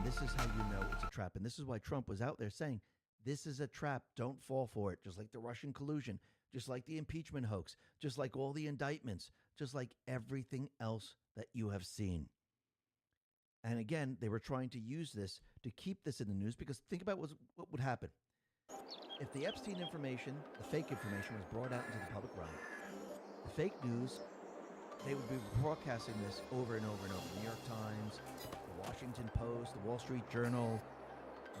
This is how you know it's a trap. And this is why Trump was out there saying, this is a trap. Don't fall for it. Just like the Russian collusion, just like the impeachment hoax, just like all the indictments, just like everything else that you have seen. And again, they were trying to use this to keep this in the news, because think about what would happen. If the Epstein information, the fake information, was brought out into the public realm, the fake news, they would be broadcasting this over and over and over. New York Times, the Washington Post, the Wall Street Journal,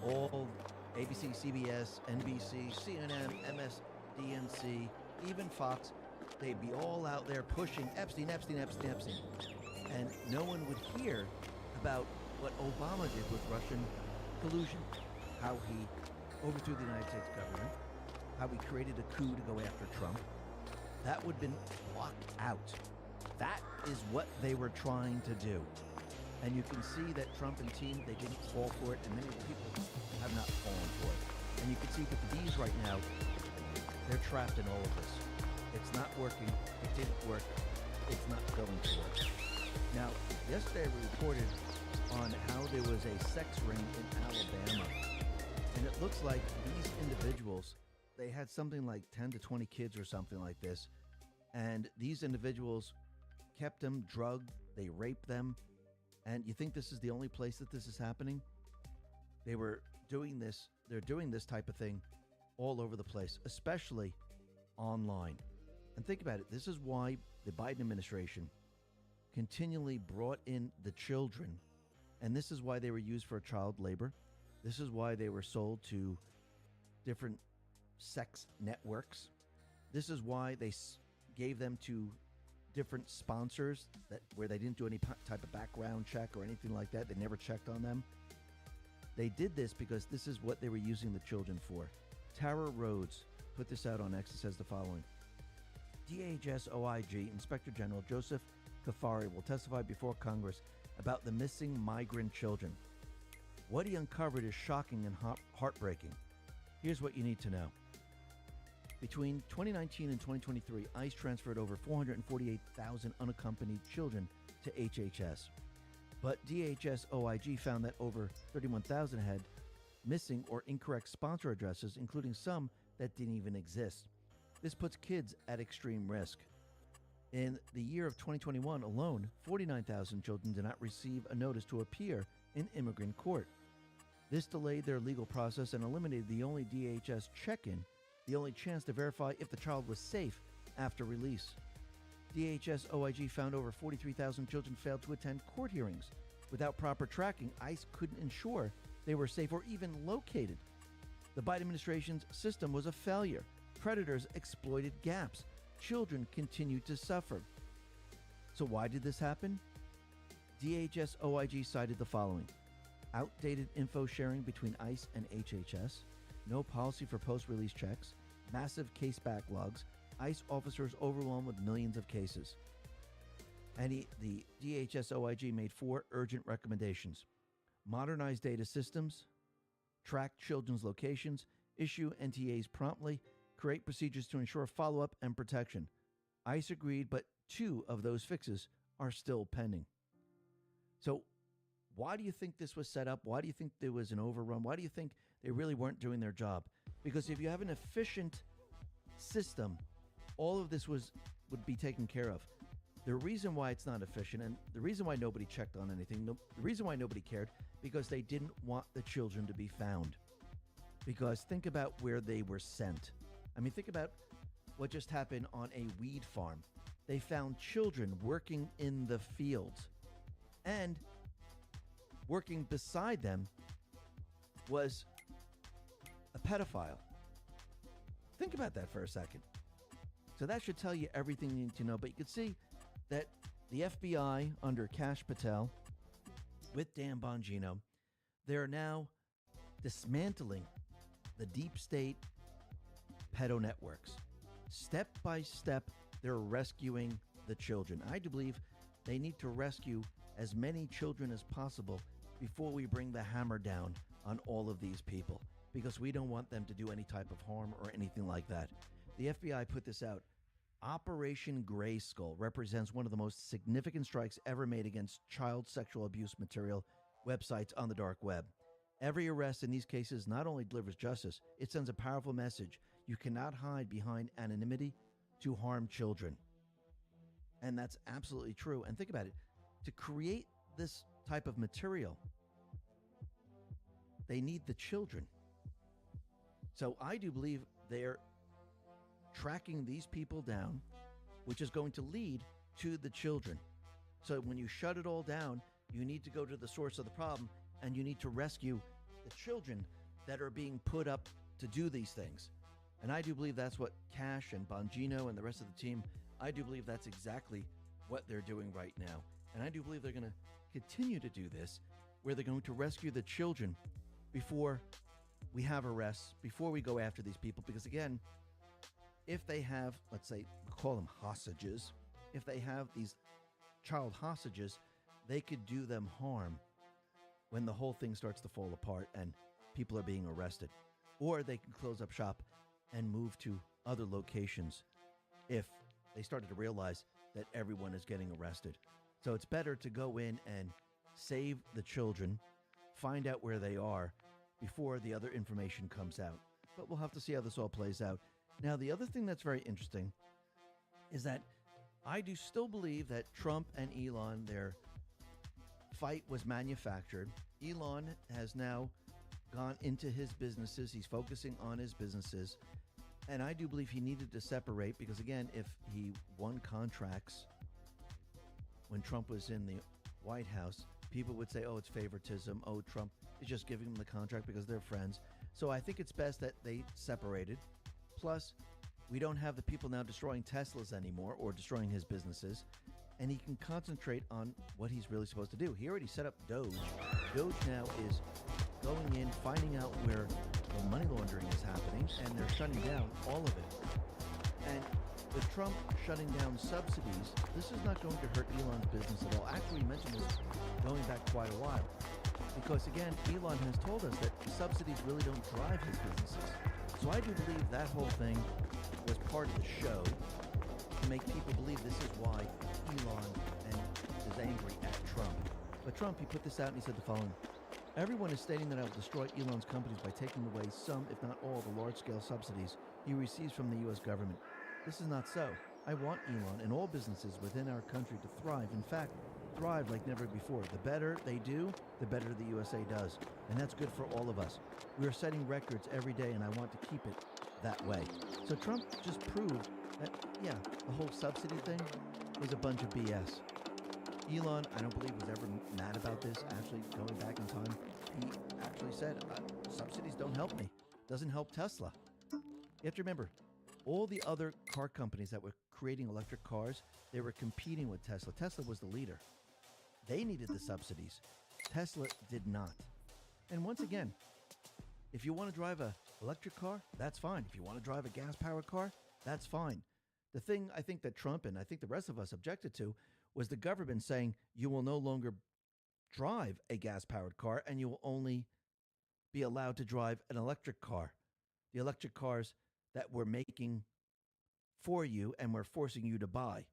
all ABC, CBS, NBC, CNN, MSDNC, even Fox. They'd be all out there pushing Epstein. And no one would hear about what Obama did with Russian collusion, how he overthrew the United States government, how he created a coup to go after Trump. That would have been blocked out. That is what they were trying to do. And you can see that Trump and team, they didn't fall for it, and many people have not fallen for it. And you can see with the bees right now, they're trapped in all of this. It's not working. It didn't work. It's not going to work. Now, yesterday we reported on how there was a sex ring in Alabama. And it looks like these individuals, they had something like 10 to 20 kids or something like this. And these individuals kept them drugged, they raped them. And you think this is the only place that this is happening? They were doing this, they're doing this type of thing all over the place, especially online. And think about it, this is why the Biden administration continually brought in the children, and this is why they were used for child labor. This is why they were sold to different sex networks. This is why they gave them to different sponsors where they didn't do any type of background check or anything like that. They never checked on them. They did this because this is what they were using the children for. Tara Rhodes put this out on X and says the following. DHS OIG Inspector General Joseph Kafari will testify before Congress about the missing migrant children. What he uncovered is shocking and heartbreaking. Here's what you need to know. Between 2019 and 2023, ICE transferred over 448,000 unaccompanied children to HHS. But DHS OIG found that over 31,000 had missing or incorrect sponsor addresses, including some that didn't even exist. This puts kids at extreme risk. In the year of 2021 alone, 49,000 children did not receive a notice to appear in immigrant court. This delayed their legal process and eliminated the only DHS check-in, the only chance to verify if the child was safe after release. DHS OIG found over 43,000 children failed to attend court hearings. Without proper tracking, ICE couldn't ensure they were safe or even located. The Biden administration's system was a failure. Predators exploited gaps. Children continued to suffer. So why did this happen? DHS OIG cited the following: outdated info sharing between ICE and HHS, no policy for post-release checks, massive case backlogs, ICE officers overwhelmed with millions of cases. And the DHS OIG made 4 urgent recommendations: modernize data systems, track children's locations, issue NTAs promptly, create procedures to ensure follow-up and protection. ICE agreed, but 2 of those fixes are still pending. So why do you think this was set up? Why do you think there was an overrun? Why do you think they really weren't doing their job? Because if you have an efficient system, all of this would be taken care of. The reason why it's not efficient, and the reason why nobody checked on anything, the reason why nobody cared, because they didn't want the children to be found. Because think about where they were sent. I mean, think about what just happened on a weed farm. They found children working in the fields, and working beside them was a pedophile. Think about that for a second. So that should tell you everything you need to know. But you can see that the FBI under Kash Patel with Dan Bongino, they're now dismantling the deep state pedo networks. Step by step, they're rescuing the children. I do believe they need to rescue as many children as possible before we bring the hammer down on all of these people, because we don't want them to do any type of harm or anything like that. The FBI put this out. Operation Grayskull represents one of the most significant strikes ever made against child sexual abuse material websites on the dark web. Every arrest in these cases not only delivers justice, it sends a powerful message. You cannot hide behind anonymity to harm children. And that's absolutely true. And think about it. To create this type of material, they need the children. So I do believe they're tracking these people down, which is going to lead to the children. So when you shut it all down, you need to go to the source of the problem, and you need to rescue the children that are being put up to do these things. And I do believe that's what Kash and Bongino and the rest of the team, I do believe that's exactly what they're doing right now. And I do believe they're going to continue to do this, where they're going to rescue the children before we have arrests, before we go after these people. Because again, if they have, let's say, call them hostages, if they have these child hostages, they could do them harm when the whole thing starts to fall apart and people are being arrested. Or they can close up shop and move to other locations if they started to realize that everyone is getting arrested. So it's better to go in and save the children, find out where they are before the other information comes out. But we'll have to see how this all plays out. Now, the other thing that's very interesting is that I do still believe that Trump and Elon, their fight was manufactured. Elon has now gone into his businesses. He's focusing on his businesses. And I do believe he needed to separate because, again, if he won contracts when Trump was in the White House, people would say, oh, it's favoritism. Oh, Trump is just giving them the contract because they're friends. So I think it's best that they separated. Plus, we don't have the people now destroying Teslas anymore or destroying his businesses. And he can concentrate on what he's really supposed to do. He already set up Doge. Doge now is going in, finding out where the money laundering is happening, and they're shutting down all of it. And with Trump shutting down subsidies, this is not going to hurt Elon's business at all. Actually, he mentioned this going back quite a while. Because again, Elon has told us that subsidies really don't drive his businesses. So I do believe that whole thing was part of the show to make people believe this is why Elon is angry at Trump. But Trump, he put this out and he said the following: everyone is stating that I will destroy Elon's companies by taking away some, if not all, the large-scale subsidies he receives from the U.S. government. This is not so. I want Elon and all businesses within our country to thrive. In fact, thrive like never before. The better they do, the better the USA does. And that's good for all of us. We are setting records every day, and I want to keep it that way. So Trump just proved that, yeah, the whole subsidy thing was a bunch of BS. Elon, I don't believe, was ever mad about this. Actually, going back in time, he actually said, subsidies don't help me. Doesn't help Tesla. You have to remember, All the other car companies that were creating electric cars, they were competing with Tesla. Tesla was the leader. They needed the subsidies. Tesla did not. And once again, if you want to drive an electric car, that's fine. If you want to drive a gas-powered car, that's fine. The thing I think that Trump and I think the rest of us objected to was the government saying you will no longer drive a gas-powered car and you will only be allowed to drive an electric car. The electric cars that we're making for you and we're forcing you to buy.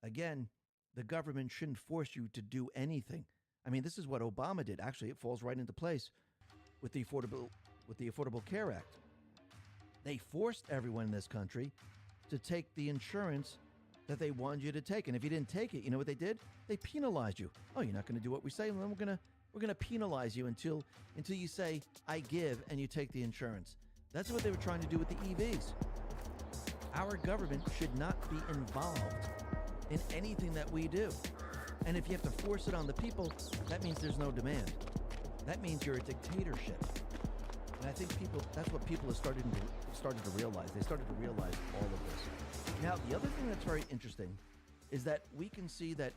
Again, the government shouldn't force you to do anything. I mean, this is what Obama did. Actually, it falls right into place with the Affordable Care Act. They forced everyone in this country to take the insurance that they wanted you to take. And if you didn't take it, you know what they did? They penalized you. Oh, you're not going to do what we say? Well, then we're going to penalize you until you say, I give, and you take the insurance. That's what they were trying to do with the EVs. Our government should not be involved in anything that we do. And if you have to force it on the people, that means there's no demand. That means you're a dictatorship. And I think that's what people have started to realize. They started to realize all of this. Now, the other thing that's very interesting is that we can see that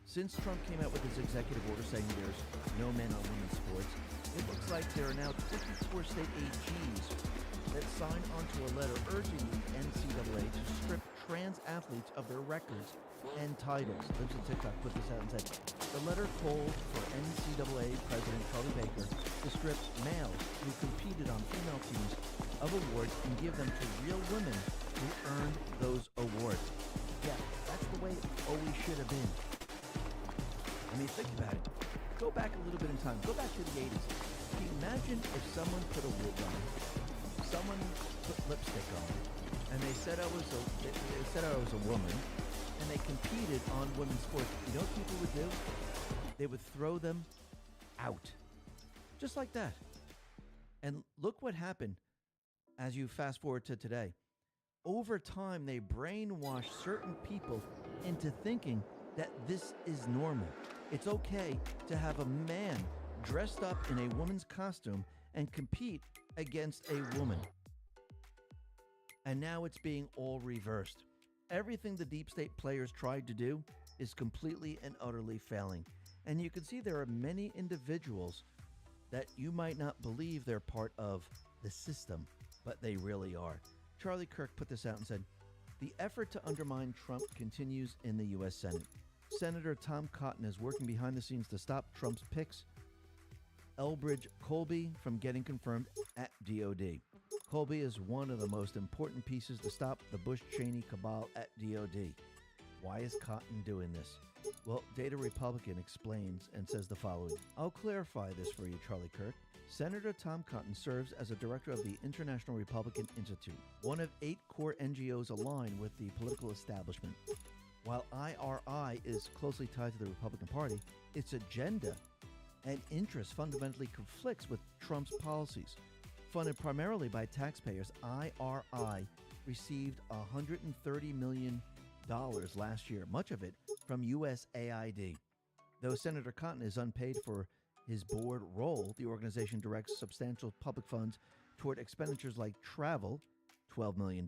since Trump came out with his executive order saying there's no men on women's sports, it looks like there are now 54 state AGs that signed onto a letter urging the NCAA to strip trans athletes of their records and titles. Libs of TikTok put this out and said, the letter called for NCAA President Charlie Baker to strip males who competed on female teams of awards and give them to real women who earned those awards. Yeah, that's the way it always should have been. I mean, think about it. Go back a little bit in time. Go back to the 80s. Imagine if someone put a wig on, someone put lipstick on, and they said I was a woman, and they competed on women's sports. You know what people would do? They would throw them out. Just like that. And look what happened as you fast forward to today. Over time, they brainwashed certain people into thinking that this is normal. It's okay to have a man dressed up in a woman's costume and compete against a woman. And now it's being all reversed. Everything the deep state players tried to do is completely and utterly failing. And you can see there are many individuals that you might not believe they're part of the system, but they really are. Charlie Kirk put this out and said, the effort to undermine Trump continues in the U.S. Senate. Senator Tom Cotton is working behind the scenes to stop Trump's picks, Elbridge Colby, from getting confirmed at DOD. Colby is one of the most important pieces to stop the Bush-Cheney cabal at DOD. Why is Cotton doing this? Well, Data Republican explains and says the following. I'll clarify this for you, Charlie Kirk. Senator Tom Cotton serves as a director of the International Republican Institute, one of 8 core NGOs aligned with the political establishment. While IRI is closely tied to the Republican Party, its agenda and interest fundamentally conflicts with Trump's policies. Funded primarily by taxpayers, IRI received $130 million last year, much of it from USAID. Though Senator Cotton is unpaid for his board role, the organization directs substantial public funds toward expenditures like travel, $12 million,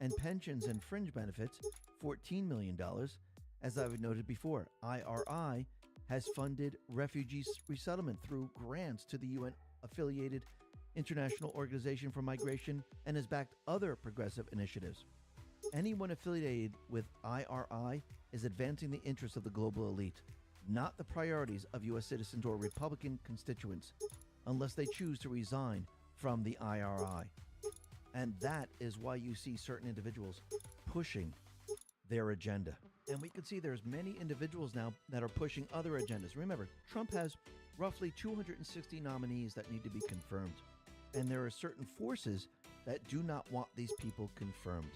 and pensions and fringe benefits, $14 million. As I've noted before, IRI has funded refugee resettlement through grants to the UN-affiliated International Organization for Migration and has backed other progressive initiatives. Anyone affiliated with IRI is advancing the interests of the global elite, not the priorities of U.S. citizens or Republican constituents, unless they choose to resign from the IRI. And that is why you see certain individuals pushing their agenda. And we can see there's many individuals now that are pushing other agendas. Remember, Trump has roughly 260 nominees that need to be confirmed. And there are certain forces that do not want these people confirmed.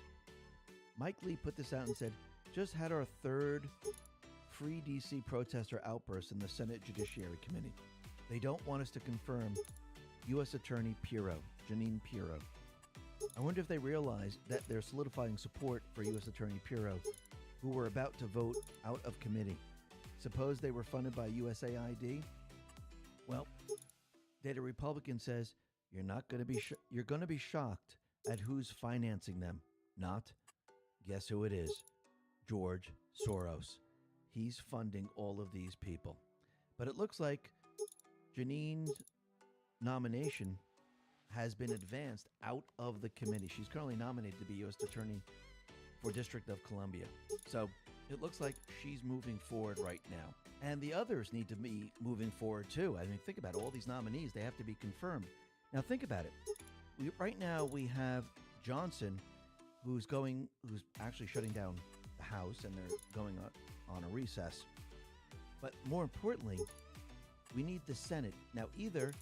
Mike Lee put this out and said, just had our third free DC protester outburst in the Senate Judiciary Committee. They don't want us to confirm U.S. Attorney Pirro, Janine Pirro. I wonder if they realize that they're solidifying support for U.S. Attorney Pirro, who were about to vote out of committee. Suppose they were funded by USAID? Well, Data Republican says you're going to be shocked at who's financing them. Not, guess who it is? George Soros. He's funding all of these people. But it looks like Janine's nomination has been advanced out of the committee. She's currently nominated to be U.S. Attorney for District of Columbia. So it looks like she's moving forward right now. And the others need to be moving forward too. I mean, think about it. All these nominees, they have to be confirmed. Now think about it. Right now we have Johnson, who's actually shutting down the House, and they're going on a recess. But more importantly, we need the Senate. Now, either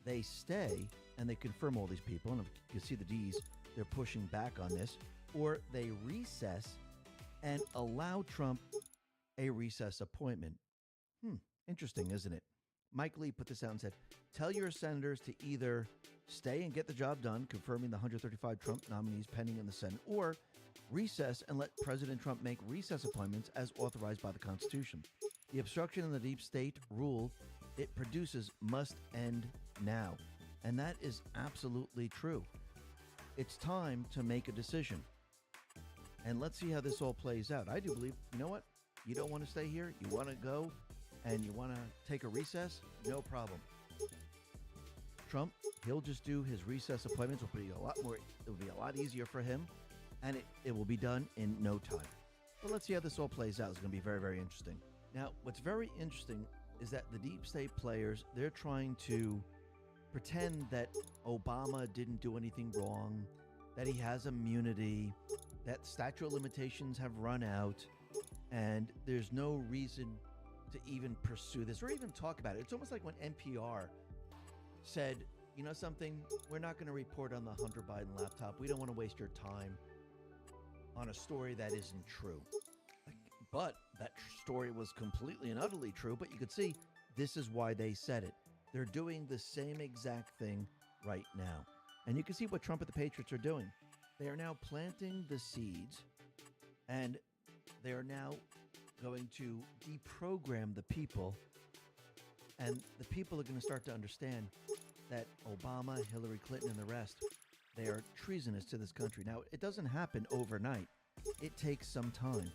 they stay and they confirm all these people, and you can see the D's, they're pushing back on this, or they recess and allow Trump a recess appointment. Interesting, isn't it? Mike Lee put this out and said, tell your senators to either stay and get the job done, confirming the 135 Trump nominees pending in the Senate, or recess and let President Trump make recess appointments as authorized by the Constitution. The obstruction in the deep state rule it produces must end now. And that is absolutely true. It's time to make a decision. And let's see how this all plays out. I do believe, you know what? You don't want to stay here? You want to go and you want to take a recess? No problem. Trump, he'll just do his recess appointments. It'll be a lot easier for him, and it will be done in no time. But let's see how this all plays out. It's going to be very, very interesting. Now, what's very interesting is that the deep state players, they're trying to pretend that Obama didn't do anything wrong, that he has immunity, that statute of limitations have run out, and there's no reason to even pursue this or even talk about it. It's almost like when NPR said, you know something, we're not going to report on the Hunter Biden laptop. We don't want to waste your time on a story that isn't true. But that story was completely and utterly true. But you could see this is why they said it. They're doing the same exact thing right now. And you can see what Trump and the Patriots are doing. They are now planting the seeds, and they are now going to deprogram the people. And the people are going to start to understand that Obama, Hillary Clinton, and the rest, they are treasonous to this country. Now, it doesn't happen overnight. It takes some time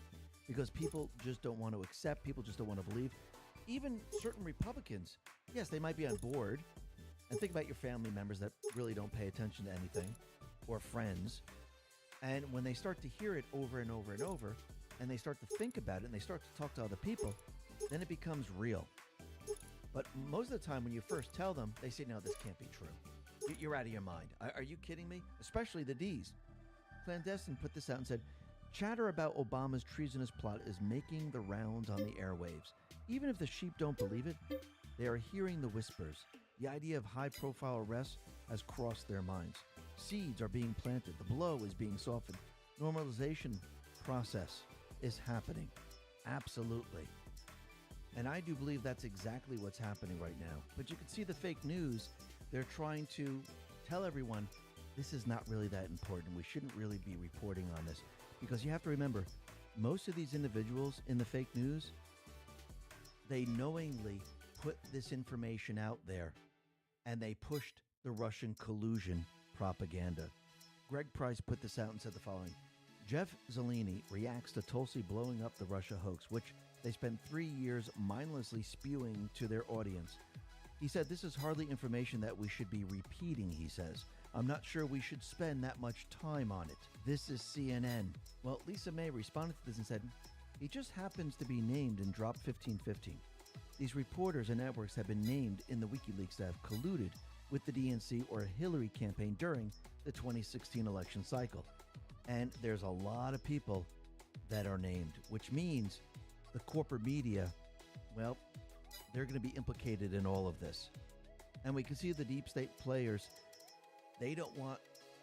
because people just don't want to accept. People just don't want to believe. Even certain Republicans, yes, they might be on board. And think about your family members that really don't pay attention to anything, or friends. And when they start to hear it over and over and over, and they start to think about it, and they start to talk to other people, then it becomes real. But most of the time when you first tell them, they say, no, this can't be true. You're out of your mind. Are you kidding me? Especially the D's. Clandestine put this out and said, chatter about Obama's treasonous plot is making the rounds on the airwaves. Even if the sheep don't believe it, they are hearing the whispers. The idea of high-profile arrests has crossed their minds. Seeds are being planted. The blow is being softened. Normalization process is happening. Absolutely. And I do believe that's exactly what's happening right now. But you can see the fake news. They're trying to tell everyone this is not really that important. We shouldn't really be reporting on this. Because you have to remember, most of these individuals in the fake news, they knowingly put this information out there, and they pushed the Russian collusion propaganda. Greg Price put this out and said the following. Jeff Zeleny reacts to Tulsi blowing up the Russia hoax, which they spent 3 years mindlessly spewing to their audience. He said, this is hardly information that we should be repeating, he says. I'm not sure we should spend that much time on it. This is CNN. Well, Lisa May responded to this and said, he just happens to be named in Drop 1515. These reporters and networks have been named in the WikiLeaks that have colluded with the DNC or Hillary campaign during the 2016 election cycle. And there's a lot of people that are named, which means the corporate media, well, they're going to be implicated in all of this. And we can see the deep state players, they don't want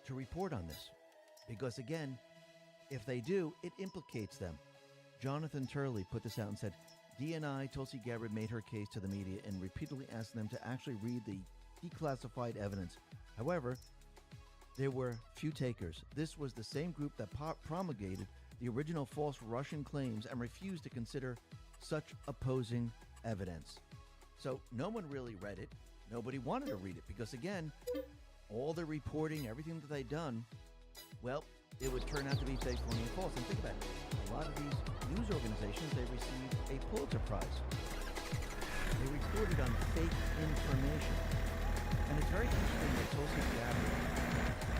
to report on this. Because again, if they do, it implicates them. Jonathan Turley put this out and said, DNI Tulsi Gabbard made her case to the media and repeatedly asked them to actually read the declassified evidence. However, there were few takers. This was the same group that promulgated the original false Russian claims and refused to consider such opposing evidence. So no one really read it. Nobody wanted to read it because, again, all the reporting, everything that they'd done Well, it would turn out to be fake, phony, and false. And think about it. A lot of these news organizations, they received a Pulitzer Prize. They reported on fake information. And it's very interesting that Tulsi Gabbard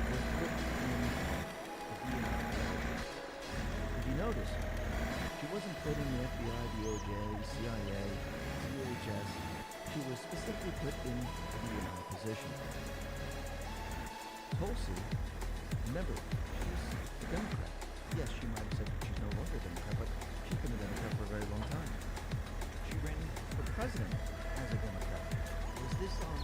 was put in the DNI category. If you notice, she wasn't put in the FBI, DOJ, CIA, DHS. She was specifically put in the DNI position. Tulsi, remember, she's a Democrat. Yes, she might have said that she's no longer a Democrat, but she's been a Democrat for a very long time. She ran for president as a Democrat. Was this on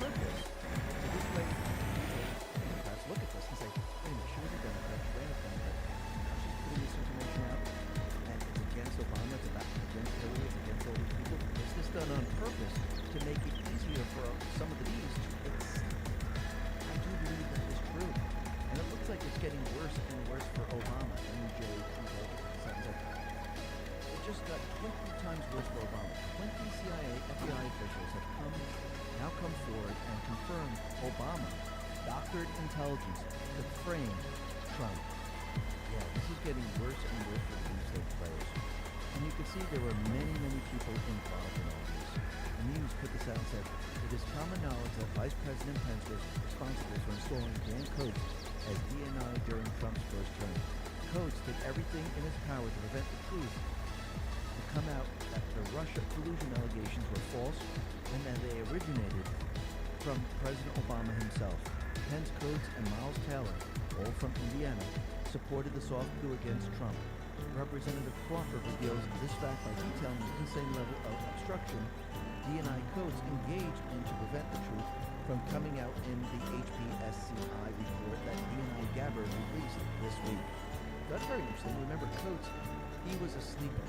purpose? So this way, Democrats look at this and say, wait a minute, she was a Democrat, she ran as a Democrat, now she's putting this information out, and it's against Obama, it's against Hillary, it's against all these people. Is this done on purpose to make it easier for some of the news to exist? I do believe that is true. And it looks like it's getting worse and worse for Obama. MJ, it just got 20 times worse for Obama. 20 CIA, FBI officials have now come forward and confirmed Obama doctored intelligence to frame Trump. Yeah, this is getting worse and worse for the deep state players. And you can see there were many, many people involved in all this. The news put this out and said, it is common knowledge that Vice President Pence was responsible for installing Dan Coates as DNI during Trump's first term. Coates did everything in his power to prevent the truth to come out that the Russia collusion allegations were false and that they originated from President Obama himself. Pence, Coates, and Miles Taylor, all from Indiana, supported the soft coup against Trump. Representative Crawford reveals this fact by detailing the insane level of obstruction DNI Coates engaged in to prevent the truth from coming out in the HPSCI report that DNI Gabbard released this week. That's very interesting. Remember, Coates, he was a sleeper.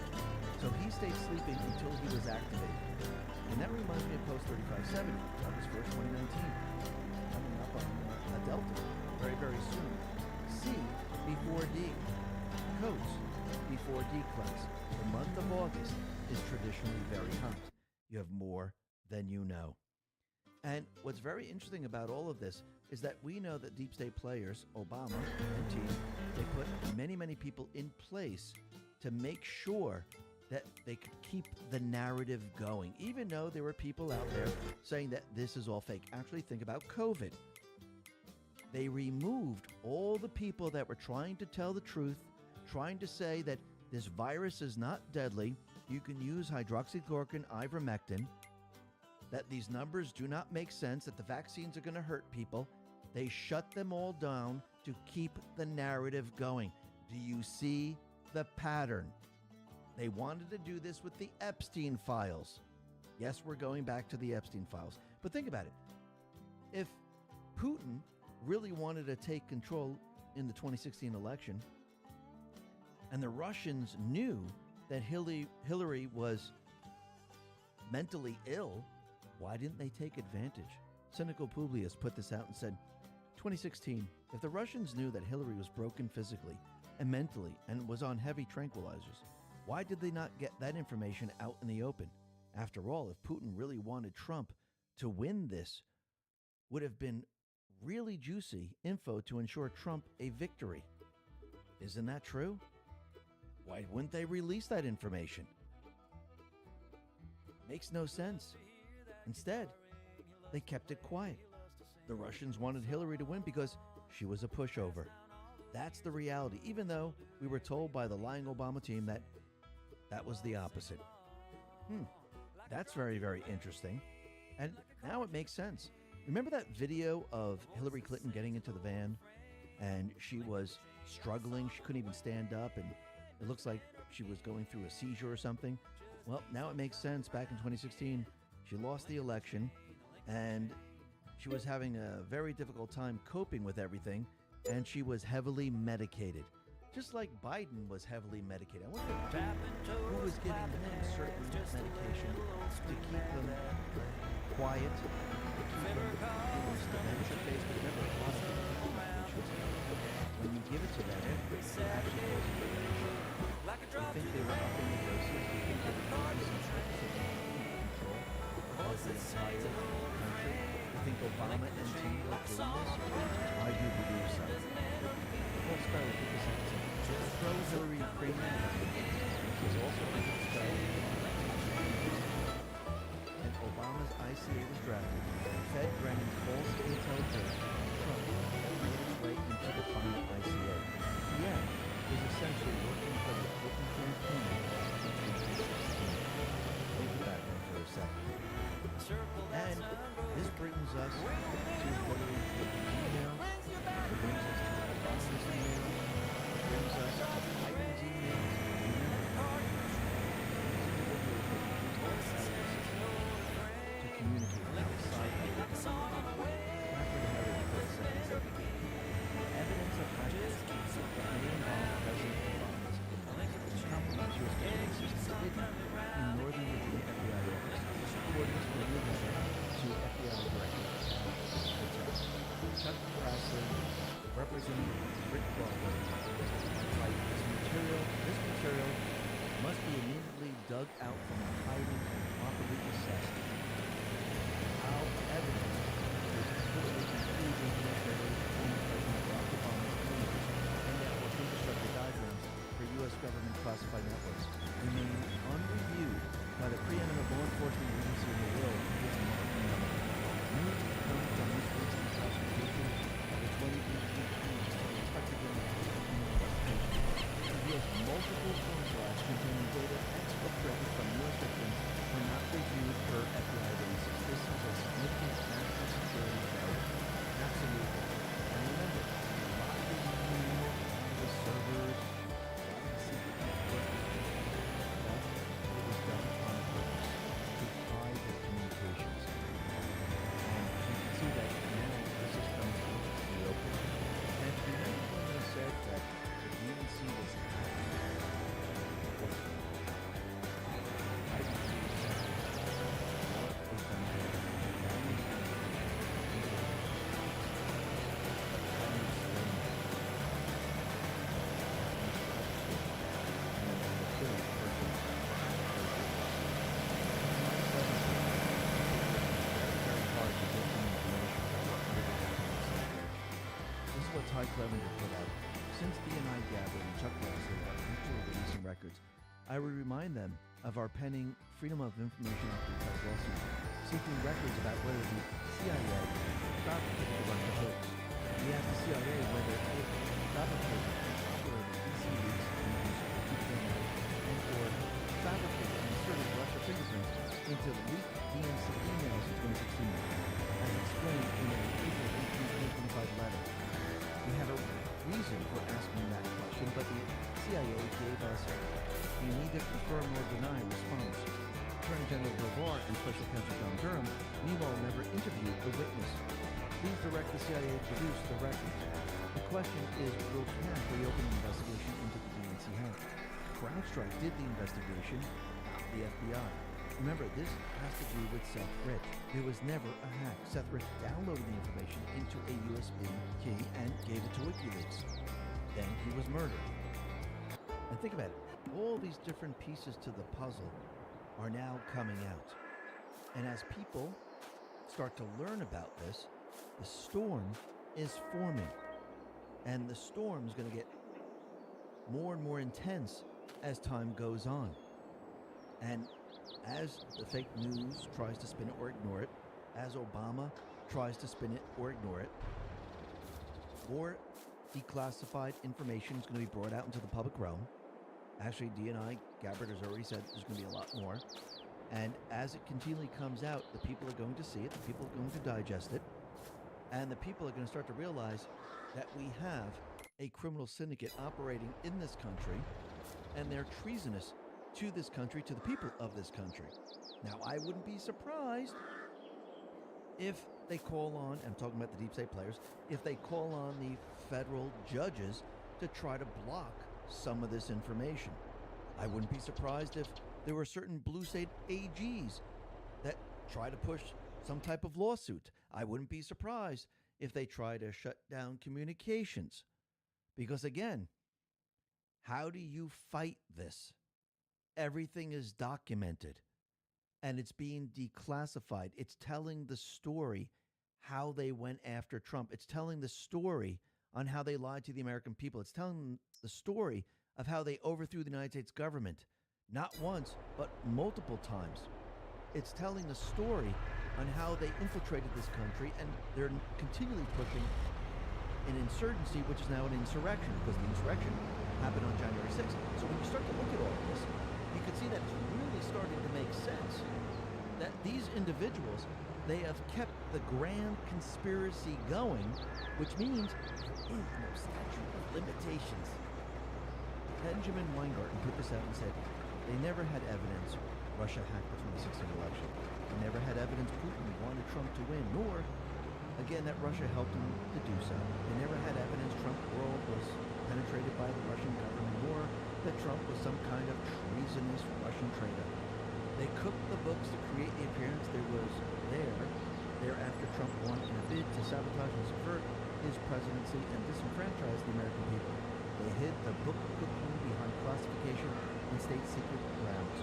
So he stayed sleeping until he was activated. And that reminds me of Post 3570, August 1st, 2019. Coming up on a Delta very, very soon. C before D. Coates before D class. The month of August is traditionally very hot. You have more than you know. And what's very interesting about all of this is that we know that deep state players, Obama and team, they put many, many people in place to make sure that they could keep the narrative going, even though there were people out there saying that this is all fake. Actually, think about COVID. They removed all the people that were trying to tell the truth, trying to say that this virus is not deadly. You can use hydroxychloroquine, ivermectin, that these numbers do not make sense, that the vaccines are going to hurt people. They shut them all down to keep the narrative going. Do you see the pattern? They wanted to do this with the Epstein files. Yes, we're going back to the Epstein files. But think about it. If Putin really wanted to take control in the 2016 election, and the Russians knew that Hillary was mentally ill, why didn't they take advantage? Cynical Publius put this out and said, 2016, if the Russians knew that Hillary was broken physically and mentally and was on heavy tranquilizers, why did they not get that information out in the open? After all, if Putin really wanted Trump to win this, would have been really juicy info to ensure Trump a victory. Isn't that true? Why wouldn't they release that information? Makes no sense. Instead, they kept it quiet. The Russians wanted Hillary to win because she was a pushover. That's the reality, even though we were told by the lying Obama team that that was the opposite. That's very, very interesting. And now it makes sense. Remember that video of Hillary Clinton getting into the van and she was struggling? She couldn't even stand up and it looks like she was going through a seizure or something. Well, now it makes sense. Back in 2016, she lost the election and she was having a very difficult time coping with everything, and she was heavily medicated. Just like Biden was heavily medicated. I wonder who was giving them certain medication to keep them quiet, to keep them in this dementia phase. But remember, a lot of medications, when you give it to them, it actually causes dementia. I think they were upping the doses. I think they were doing some control of the entire country. I think Obama and team are doing this. I do believe so. Sperry put this out. The pro-Hillary Ukrainian government is also under the spell and Obama's ICA was drafted. Fed granting false intel dirt on Trump made its way into the final ICA. The act is essentially working from the open campaign of 2016. Leave the background for a second. And this brings us to Hillary Clinton's email. It brings us to Obama's email. It brings us to Biden's email. To communicate outside of the evidence of practice may involve President Obama's influence and complement U.S. government systems in Northern Virginia FBI office, according to the new letter to FBI Director Chuck Grassley, Representative Rick Crawford. This material must be immediately dug out from the hiding and properly assessed. How evidence is completely confusing military former President Barack Obama's images and network infrastructure diagrams for U.S. government classified networks remain unreviewed by the preeminent law enforcement agency in the world. News coming from this recent classification of the 2018 expected investigation reveals multiple phone drives containing data exfiltrated from U.S. victims were not reviewed per FBI basis. This is a significant national security failure. Absolutely. And remember, a lot of the servers, a lot of the secret networks, but it was done on purpose to hide their communications. And you can see that now this is coming to the open. And remember when they said that the DNC was Ty Clevenger put out. Since DNI gathered and Chuck Grassley are into releasing records, I would remind them of our pending Freedom of Information Act request lawsuit, seeking records about whether the CIA fabricated the Russia hoax. We asked the CIA whether it fabricated and operated DC leaks and or fabricated and inserted Russia fingerprints into leaked DNC emails in 2016, as explained in an April 18, 2025 letter. We had a reason for asking that question, but the CIA gave us a neither confirm nor deny response. Attorney General Bill Barr and Special Counsel John Durham, meanwhile, never interviewed a witness. Please direct the CIA to produce the records. The question is, will Japan reopen an investigation into the DNC hack? CrowdStrike did the investigation, not the FBI. Remember, this has to do with Seth Rich. There was never a hack. Seth Rich downloaded the information into a USB key and gave it to WikiLeaks. Then he was murdered. And think about it. All these different pieces to the puzzle are now coming out. And as people start to learn about this, the storm is forming. And the storm is going to get more and more intense as time goes on. And as the fake news tries to spin it or ignore it, as Obama tries to spin it or ignore it, more declassified information is going to be brought out into the public realm. Actually, DNI, Gabbard has already said there's going to be a lot more. And as it continually comes out, the people are going to see it, the people are going to digest it, and the people are going to start to realize that we have a criminal syndicate operating in this country, and they're treasonous to this country, to the people of this country. Now, I wouldn't be surprised if they call on, I'm talking about the deep state players, if they call on the federal judges to try to block some of this information. I wouldn't be surprised if there were certain blue state AGs that try to push some type of lawsuit. I wouldn't be surprised if they try to shut down communications. Because again, how do you fight this? Everything is documented and it's being declassified. It's telling the story how they went after Trump. It's telling the story on how they lied to the American people. It's telling the story of how they overthrew the United States government, not once, but multiple times. It's telling the story on how they infiltrated this country, and they're continually pushing an insurgency, which is now an insurrection, because the insurrection happened on January 6th. So when you start to look at all of this, you can see that it's really starting to make sense that these individuals, they have kept the grand conspiracy going, which means there is no statute of limitations. Benjamin Weingarten put this out and said, they never had evidence Russia hacked the 2016 election. They never had evidence Putin wanted Trump to win, nor, again, that Russia helped him to do so. They never had evidence Trump's world was penetrated by the Russian government, nor that Trump was some kind of treasonous Russian traitor. They cooked the books to create the appearance thereafter Trump won in a bid to sabotage and subvert his presidency and disenfranchise the American people. They hid the book cooking behind classification and state secret grounds.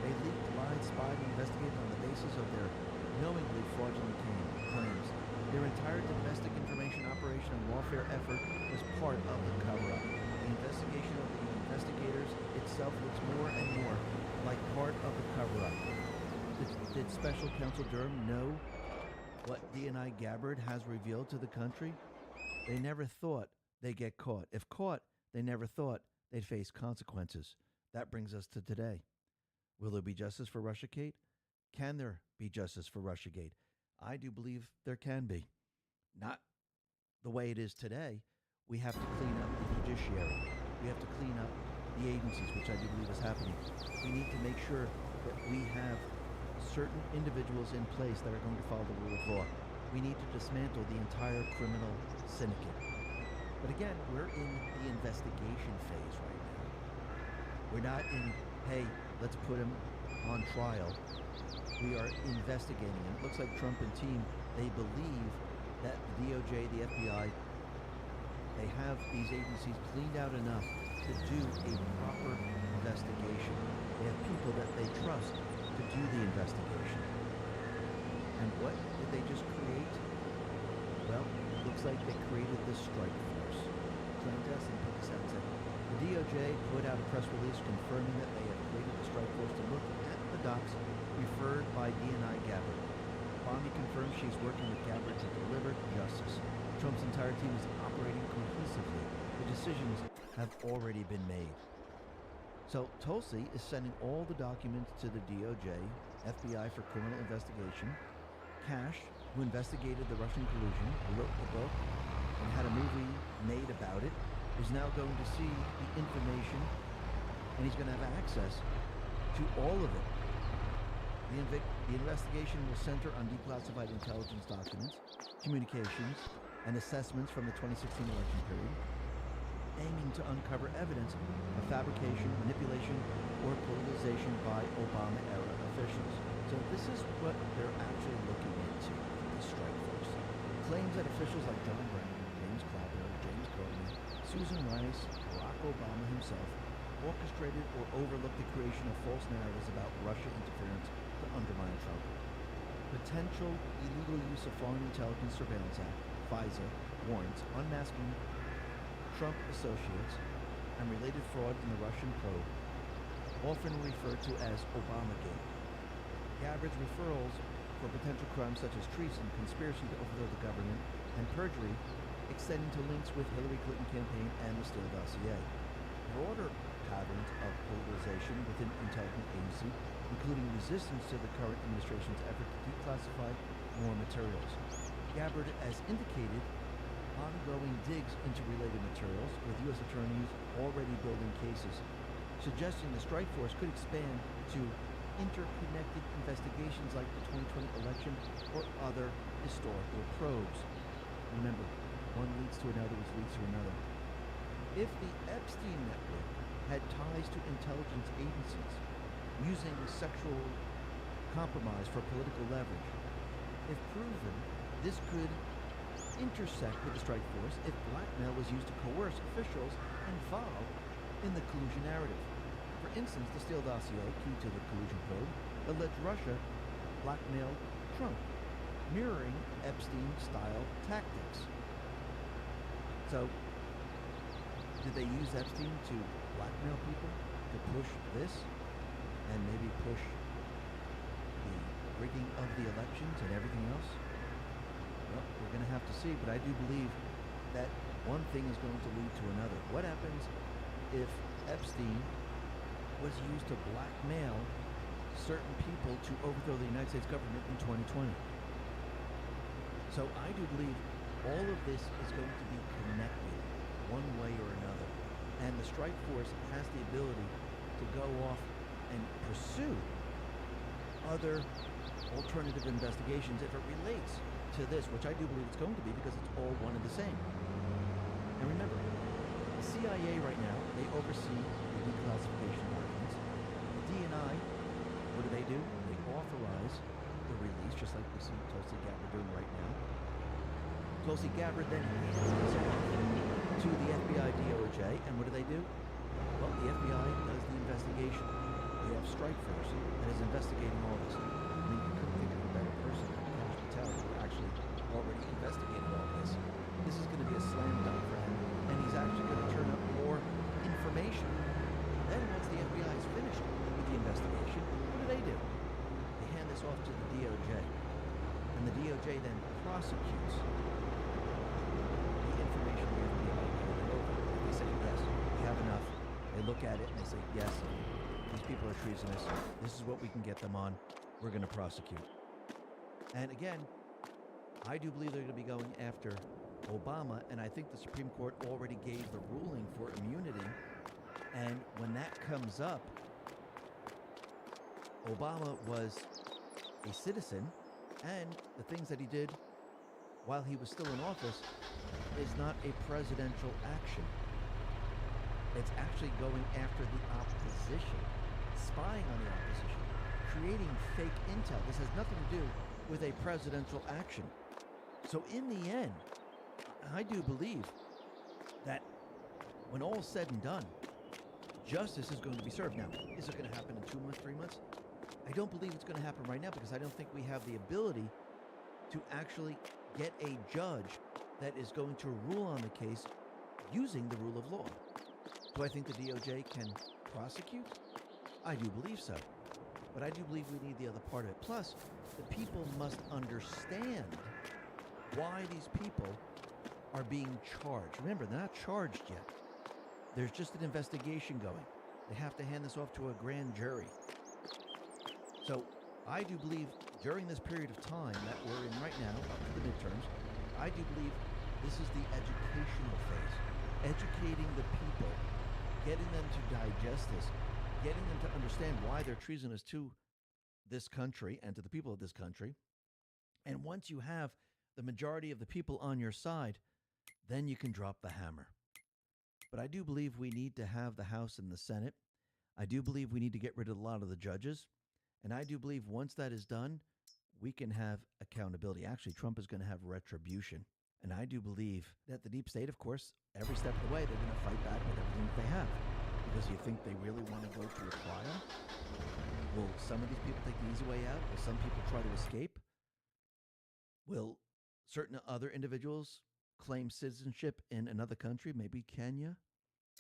They leaked, lied, spied, and investigated on the basis of their knowingly fraudulent claims. Their entire domestic information operation and warfare effort was part of the cover-up. The investigation of the investigators itself looks more and more like part of the cover-up. Did Special Counsel Durham know what DNI Gabbard has revealed to the country? They never thought they'd get caught. If caught, they never thought they'd face consequences. That brings us to today. Will there be justice for Russiagate? Can there be justice for Russiagate? I do believe there can be. Not the way it is today. We have to clean up the judiciary. We have to clean up the agencies, which I do believe is happening. We need to make sure that we have certain individuals in place that are going to follow the rule of law. We need to dismantle the entire criminal syndicate. But again, we're in the investigation phase right now. We're not in, hey, let's put him on trial. We are investigating. And it looks like Trump and team, they believe that the DOJ, the FBI, they have these agencies cleaned out enough to do a proper investigation. They have people that they trust to do the investigation. And what did they just create? Well, it looks like they created this strike force. Clandestine put this out and said, the DOJ put out a press release confirming that they have created the strike force to look at the docs referred by DNI Gabbard. Bonnie confirms she's working with Gabbard to deliver justice. Trump's entire team is operating cohesively. The decisions have already been made. So Tulsi is sending all the documents to the DOJ, FBI for criminal investigation. Cash, who investigated the Russian collusion, who wrote the book and had a movie made about it, is now going to see the information, and he's going to have access to all of it. The investigation will center on declassified intelligence documents, communications, and assessments from the 2016 election period, aiming to uncover evidence of fabrication, manipulation, or politicization by Obama-era officials. So this is what they're actually looking into, the strike force. Claims that officials like John Brown, James Clapper, James Comey, Susan Rice, Barack Obama himself orchestrated or overlooked the creation of false narratives about Russia interference to undermine Trump. Potential illegal use of Foreign Intelligence Surveillance Act, FISA, warrants unmasking Trump associates and related fraud in the Russian probe, often referred to as Obamagate. Gabbard's referrals for potential crimes such as treason, conspiracy to overthrow the government, and perjury extending to links with Hillary Clinton campaign and the Steele dossier. Broader patterns of politicization within intelligence agency, including resistance to the current administration's effort to declassify more materials. Gabbard has indicated ongoing digs into related materials, with U.S. attorneys already building cases, suggesting the strike force could expand to interconnected investigations like the 2020 election or other historical probes. Remember, one leads to another, which leads to another. If the Epstein network had ties to intelligence agencies using sexual compromise for political leverage, if proven, this could intersect with the strike force if blackmail was used to coerce officials involved in the collusion narrative. For instance, the Steele dossier, key to the collusion probe, alleged Russia blackmailed Trump, mirroring Epstein-style tactics. So, did they use Epstein to blackmail people to push this and maybe push the rigging of the elections and everything else? Well, we're going to have to see, but I do believe that one thing is going to lead to another. What happens if Epstein was used to blackmail certain people to overthrow the United States government in 2020? So I do believe all of this is going to be connected one way or another. And the strike force has the ability to go off and pursue other alternative investigations if it relates to this, which I do believe it's going to be because it's all one and the same. And remember, the CIA right now, they oversee the declassification documents. The DNI, what do? They authorize the release, just like we see Tulsi Gabbard doing right now. Tulsi Gabbard then hands this off to the FBI DOJ, and what do? Well, the FBI does the investigation. We have Strike Force that is investigating all this. I mean, you couldn't think of a better person than Kash Patel, who actually already investigated all this. This is going to be a slam dunk for him, and he's actually going to turn up more information. Then once the FBI is finished with the investigation, what do? They hand this off to the DOJ, and the DOJ then prosecutes the information the FBI handed over. They say, yes, we have enough. They look at it and they say, yes, these people are treasonous. This is what we can get them on. We're going to prosecute. And again, I do believe they're going to be going after Obama, and I think the Supreme Court already gave the ruling for immunity. And when that comes up, Obama was a citizen, and the things that he did while he was still in office is not a presidential action. It's actually going after the opposition, spying on the opposition, creating fake intel. This has nothing to do with a presidential action. So in the end, I do believe that when all's said and done, justice is going to be served. Now, is it going to happen in 2 months, 3 months? I don't believe it's going to happen right now because I don't think we have the ability to actually get a judge that is going to rule on the case using the rule of law. Do I think the DOJ can prosecute? I do believe so. But I do believe we need the other part of it. Plus, the people must understand why these people are being charged. Remember, they're not charged yet. There's just an investigation going. They have to hand this off to a grand jury. So I do believe during this period of time that we're in right now, up to the midterms, I do believe this is the educational phase. Educating the people, getting them to digest this, getting them to understand why they're treasonous to this country and to the people of this country. And once you have the majority of the people on your side, then you can drop the hammer. But I do believe we need to have the House and the Senate. I do believe we need to get rid of a lot of the judges. And I do believe once that is done, we can have accountability. Actually, Trump is going to have retribution. And I do believe that the deep state, of course, every step of the way, they're going to fight back with everything that they have. Because you think they really want to go to a trial? Will some of these people take the easy way out? Will some people try to escape? Will certain other individuals claim citizenship in another country? Maybe Kenya?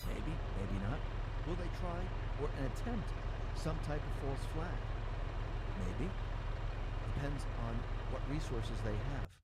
Maybe, maybe not. Will they try or attempt some type of false flag? Maybe. Depends on what resources they have.